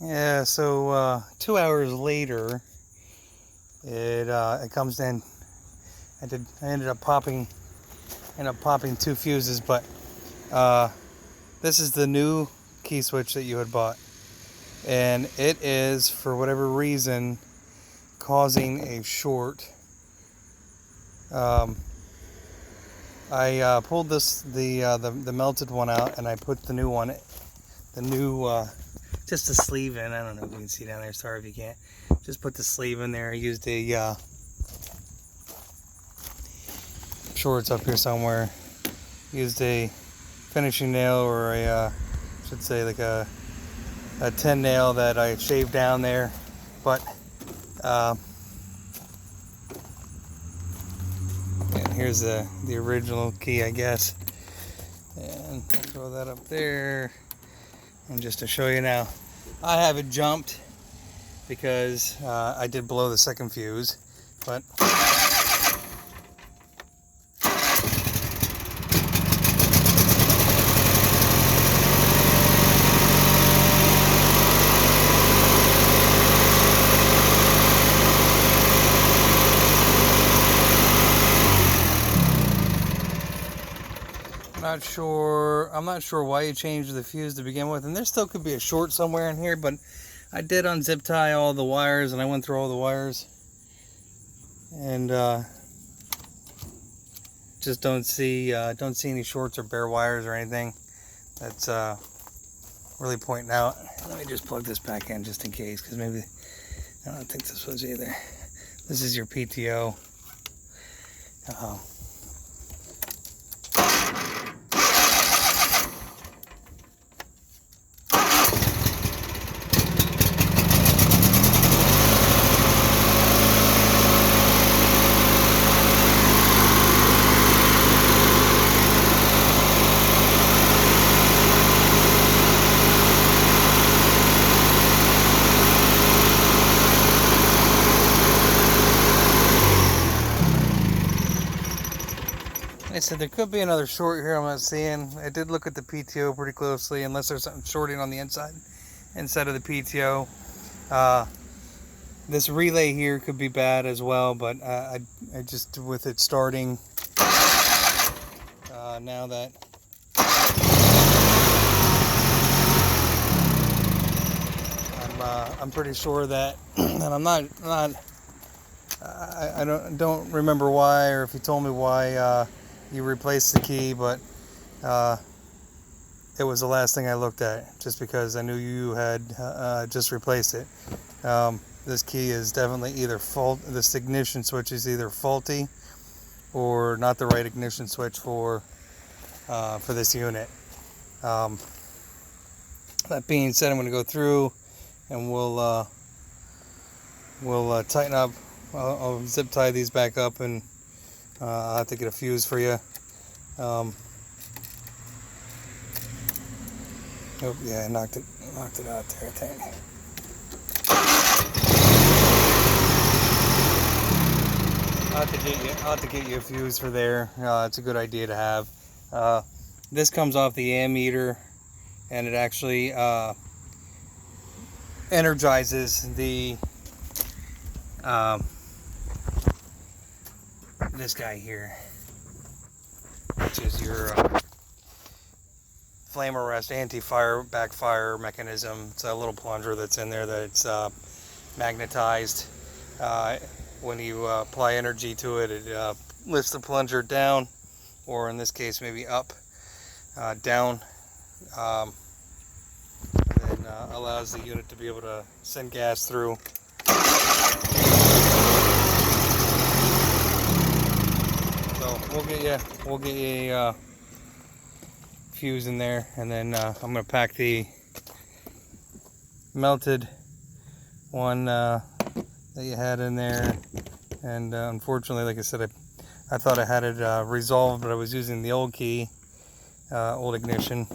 Yeah, so 2 hours later, it comes in. I ended up popping two fuses, but this is the new key switch that you had bought, and it is, for whatever reason, causing a short. I pulled the melted one out, and I put the new one, just the sleeve in. I don't know if you can see down there. Sorry if you can't. Just put the sleeve in there. I used a shorts up here somewhere. Used a finishing nail, or should say like a 10 nail that I shaved down there, but and here's the original key, I guess, and I'll throw that up there. And just to show you now, I have it jumped because I did blow the second fuse, but I'm not sure why you changed the fuse to begin with, and there still could be a short somewhere in here, but I did unzip tie all the wires, and I went through all the wires, and just don't see any shorts or bare wires or anything. That's really pointing out. Let me just plug this back in just in case, because maybe I don't think this was either. This is your PTO. Like I said, there could be another short here I'm not seeing. I did look at the PTO pretty closely, unless there's something shorting on the inside of the PTO. This relay here could be bad as well, but I just, with it starting now that I'm pretty sure that, and I don't remember why, or if you told me why you replaced the key, but it was the last thing I looked at, just because I knew you had just replaced it. This key is definitely either this ignition switch is either faulty or not the right ignition switch for this unit. That being said, I'm going to go through and we'll tighten up. I'll zip tie these back up, and I'll have to get a fuse for you. Oh yeah, I knocked it out there, I think. I'll have to get you a fuse for there. It's a good idea to have. This comes off the ammeter, and it actually energizes the this guy here, which is your flame arrest anti-fire backfire mechanism. It's a little plunger that's in there that's magnetized. When you apply energy to it, it lifts the plunger down, or in this case maybe up, down, and then allows the unit to be able to send gas through. So we'll get you a fuse in there, and then I'm going to pack the melted one that you had in there. And unfortunately, like I said, I thought I had it resolved, but I was using the old key, old ignition.